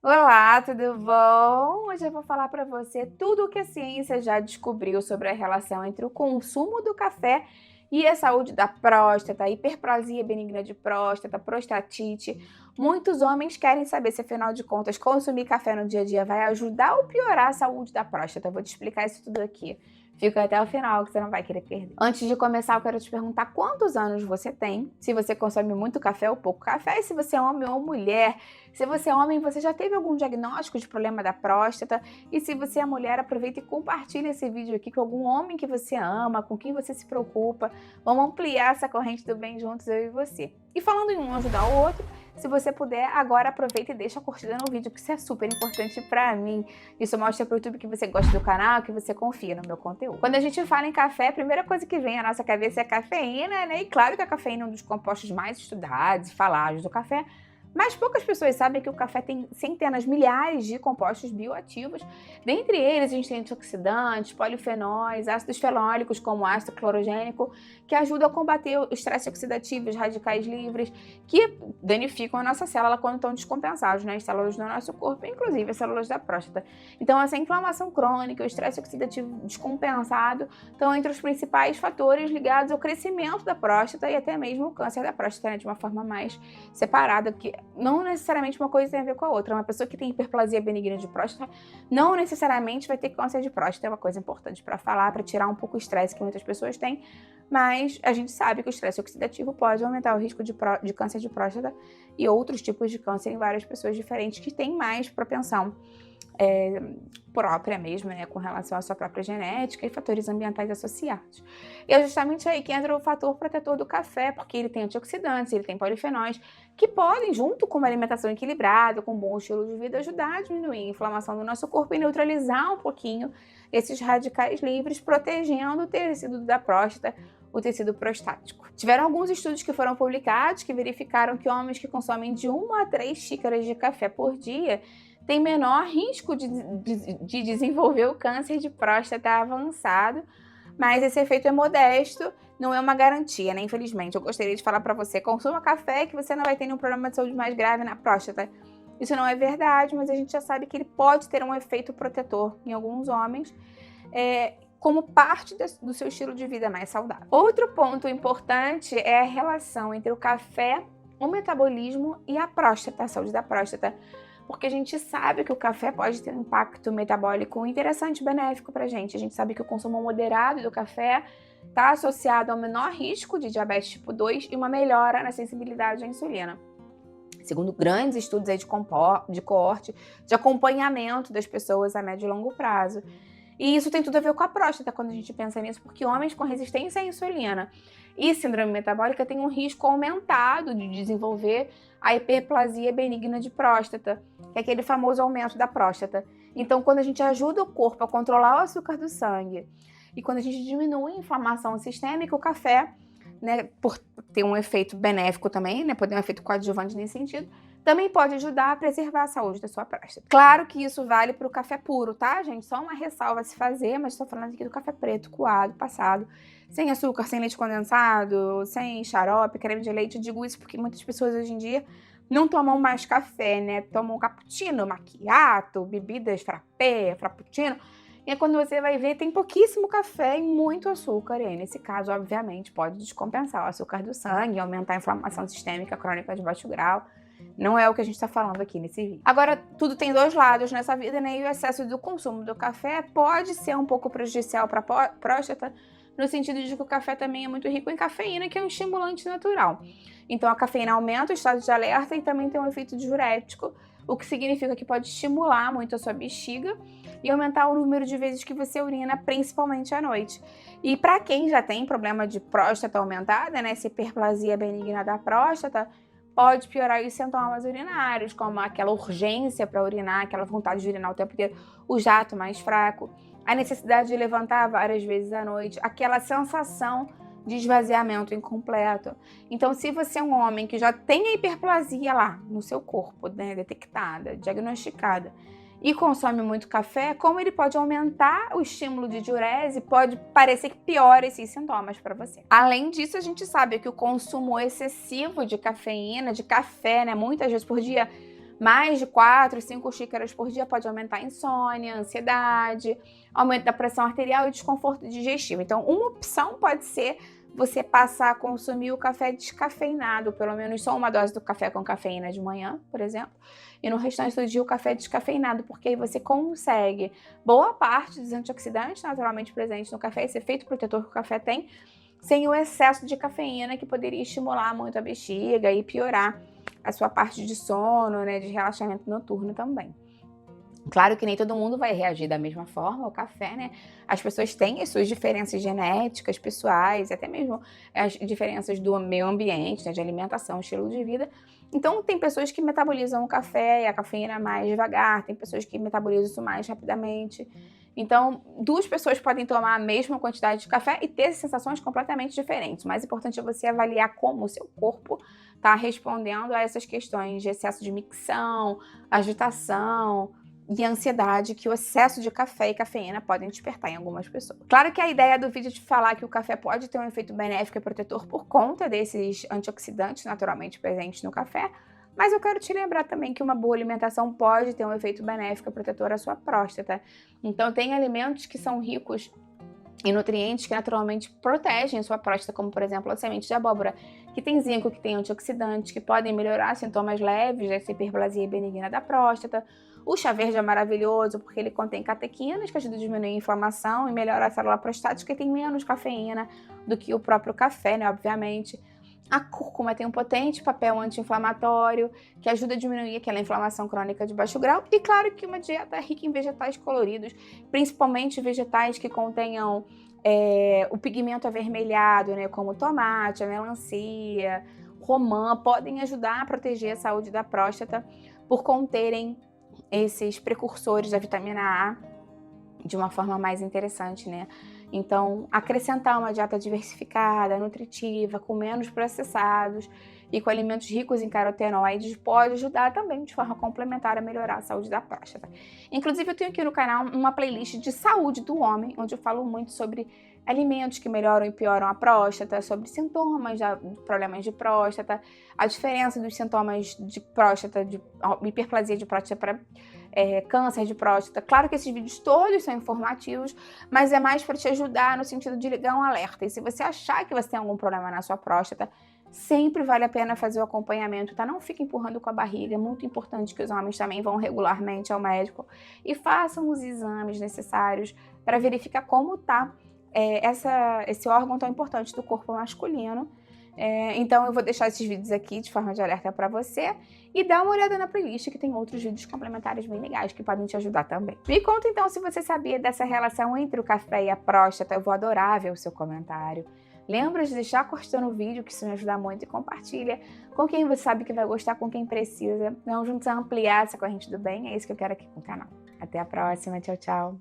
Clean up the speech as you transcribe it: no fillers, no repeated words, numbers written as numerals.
Olá, tudo bom? Hoje eu vou falar para você tudo o que a ciência já descobriu sobre a relação entre o consumo do café e a saúde da próstata, hiperplasia benigna de próstata, prostatite. Muitos homens querem saber se, afinal de contas, consumir café no dia a dia vai ajudar ou piorar a saúde da próstata. Eu vou te explicar isso tudo aqui. Fica até o final que você não vai querer perder. Antes de começar, eu quero te perguntar quantos anos você tem, se você consome muito café ou pouco café, e se você é homem ou mulher. Se você é homem, você já teve algum diagnóstico de problema da próstata? E se você é mulher, aproveita e compartilha esse vídeo aqui com algum homem que você ama, com quem você se preocupa. Vamos ampliar essa corrente do bem juntos, eu e você. E falando em um ajudar o outro, se você puder, agora aproveita e deixa a curtida no vídeo, que isso é super importante pra mim. Isso mostra pro YouTube que você gosta do canal, que você confia no meu conteúdo. Quando a gente fala em café, a primeira coisa que vem à nossa cabeça é a cafeína, né? E claro que a cafeína é um dos compostos mais estudados e falados do café, mas poucas pessoas sabem que o café tem centenas, milhares de compostos bioativos. Dentre eles, a gente tem antioxidantes, polifenóis, ácidos fenólicos, como ácido clorogênico, que ajudam a combater o estresse oxidativo, os radicais livres, que danificam a nossa célula quando estão descompensados, né? As células do nosso corpo, inclusive as células da próstata. Então, essa inflamação crônica, o estresse oxidativo descompensado, estão entre os principais fatores ligados ao crescimento da próstata e até mesmo o câncer da próstata, né? De uma forma mais separada, que não necessariamente uma coisa tem a ver com a outra. Uma pessoa que tem hiperplasia benigna de próstata não necessariamente vai ter câncer de próstata. É uma coisa importante para falar, para tirar um pouco o estresse que muitas pessoas têm, mas a gente sabe que o estresse oxidativo pode aumentar o risco de câncer de próstata e outros tipos de câncer em várias pessoas diferentes que têm mais propensão própria mesmo, né, com relação à sua própria genética e fatores ambientais associados. E é justamente aí que entra o fator protetor do café, porque ele tem antioxidantes, ele tem polifenóis, que podem, junto com uma alimentação equilibrada, com um bom estilo de vida, ajudar a diminuir a inflamação do nosso corpo e neutralizar um pouquinho esses radicais livres, protegendo o tecido da próstata, o tecido prostático. Tiveram alguns estudos que foram publicados que verificaram que homens que consomem de 1 a 3 xícaras de café por dia tem menor risco de desenvolver o câncer de próstata avançado, mas esse efeito é modesto, não é uma garantia, né? Infelizmente. Eu gostaria de falar para você, consuma café que você não vai ter nenhum problema de saúde mais grave na próstata. Isso não é verdade, mas a gente já sabe que ele pode ter um efeito protetor em alguns homens, como parte do seu estilo de vida mais saudável. Outro ponto importante é a relação entre o café, o metabolismo e a próstata, a saúde da próstata. Porque a gente sabe que o café pode ter um impacto metabólico interessante e benéfico pra gente. A gente sabe que o consumo moderado do café está associado ao menor risco de diabetes tipo 2 e uma melhora na sensibilidade à insulina. Segundo grandes estudos aí de coorte, de acompanhamento das pessoas a médio e longo prazo. E isso tem tudo a ver com a próstata quando a gente pensa nisso, porque homens com resistência à insulina e síndrome metabólica têm um risco aumentado de desenvolver a hiperplasia benigna de próstata, que é aquele famoso aumento da próstata. Então, quando a gente ajuda o corpo a controlar o açúcar do sangue e quando a gente diminui a inflamação sistêmica, o café, né, por ter um efeito benéfico também, né, poder ter um efeito coadjuvante nesse sentido, também pode ajudar a preservar a saúde da sua próstata. Claro que isso vale para o café puro, tá, gente? Só uma ressalva a se fazer, mas estou falando aqui do café preto, coado, passado, sem açúcar, sem leite condensado, sem xarope, creme de leite. Eu digo isso porque muitas pessoas hoje em dia não tomam mais café, né? Tomam cappuccino, macchiato, bebidas frappé, frappuccino. E aí, quando você vai ver, tem pouquíssimo café e muito açúcar. E aí, nesse caso, obviamente, pode descompensar o açúcar do sangue, aumentar a inflamação sistêmica crônica de baixo grau. Não é o que a gente está falando aqui nesse vídeo. Agora, tudo tem dois lados nessa vida, né? E o excesso do consumo do café pode ser um pouco prejudicial para a próstata, no sentido de que o café também é muito rico em cafeína, que é um estimulante natural. Então, a cafeína aumenta o estado de alerta e também tem um efeito diurético, o que significa que pode estimular muito a sua bexiga e aumentar o número de vezes que você urina, principalmente à noite. E para quem já tem problema de próstata aumentada, né, essa hiperplasia benigna da próstata, pode piorar os sintomas urinários, como aquela urgência para urinar, aquela vontade de urinar o tempo inteiro, o jato mais fraco, a necessidade de levantar várias vezes à noite, aquela sensação de esvaziamento incompleto. Então, se você é um homem que já tem a hiperplasia lá no seu corpo, né, detectada, diagnosticada, e consome muito café, como ele pode aumentar o estímulo de diurese, pode parecer que piora esses sintomas para você. Além disso, a gente sabe que o consumo excessivo de cafeína, de café, né, muitas vezes por dia, Mais de 4, 5 xícaras por dia pode aumentar a insônia, a ansiedade, aumento da pressão arterial e desconforto digestivo. Então, uma opção pode ser você passar a consumir o café descafeinado, pelo menos só uma dose do café com cafeína de manhã, por exemplo, e no restante do dia o café descafeinado, porque aí você consegue boa parte dos antioxidantes naturalmente presentes no café, esse efeito protetor que o café tem, sem o excesso de cafeína que poderia estimular muito a bexiga e piorar a sua parte de sono, né, de relaxamento noturno também. Claro que nem todo mundo vai reagir da mesma forma ao café, né? As pessoas têm as suas diferenças genéticas, pessoais, até mesmo as diferenças do meio ambiente, né, de alimentação, estilo de vida. Então, tem pessoas que metabolizam o café e a cafeína mais devagar, tem pessoas que metabolizam isso mais rapidamente. Então, duas pessoas podem tomar a mesma quantidade de café e ter sensações completamente diferentes. O mais importante é você avaliar como o seu corpo está respondendo a essas questões de excesso de micção, agitação e ansiedade que o excesso de café e cafeína podem despertar em algumas pessoas. Claro que a ideia do vídeo é de falar que o café pode ter um efeito benéfico e protetor por conta desses antioxidantes naturalmente presentes no café, mas eu quero te lembrar também que uma boa alimentação pode ter um efeito benéfico e protetor à sua próstata. Então, tem alimentos que são ricos em nutrientes que naturalmente protegem a sua próstata, como por exemplo a semente de abóbora, que tem zinco, que tem antioxidantes, que podem melhorar sintomas leves dessa hiperplasia benigna da próstata. O chá verde é maravilhoso porque ele contém catequinas que ajudam a diminuir a inflamação e melhorar a célula prostática e tem menos cafeína do que o próprio café, né, obviamente. A cúrcuma tem um potente papel anti-inflamatório que ajuda a diminuir aquela inflamação crônica de baixo grau. E claro que uma dieta rica em vegetais coloridos, principalmente vegetais que contenham o pigmento avermelhado, né, como o tomate, a melancia, romã, podem ajudar a proteger a saúde da próstata por conterem esses precursores da vitamina A de uma forma mais interessante, né? Então, acrescentar uma dieta diversificada, nutritiva, com menos processados e com alimentos ricos em carotenoides pode ajudar também de forma complementar a melhorar a saúde da próstata. Inclusive, eu tenho aqui no canal uma playlist de saúde do homem, onde eu falo muito sobre alimentos que melhoram e pioram a próstata, sobre sintomas de problemas de próstata, a diferença dos sintomas de próstata, de hiperplasia de próstata para câncer de próstata. Claro que esses vídeos todos são informativos, mas é mais para te ajudar no sentido de ligar um alerta. E se você achar que você tem algum problema na sua próstata, sempre vale a pena fazer o acompanhamento, tá? Não fique empurrando com a barriga. É muito importante que os homens também vão regularmente ao médico e façam os exames necessários para verificar como tá esse órgão tão importante do corpo masculino. Então eu vou deixar esses vídeos aqui de forma de alerta para você e dá uma olhada na playlist que tem outros vídeos complementares bem legais que podem te ajudar também. Me conta então se você sabia dessa relação entre o café e a próstata, eu vou adorar ver o seu comentário. Lembra de deixar curtindo o vídeo, que isso me ajuda muito, e compartilha com quem você sabe que vai gostar, com quem precisa. Vamos juntos ampliar essa corrente do bem, é isso que eu quero aqui com o canal. Até a próxima, tchau, tchau!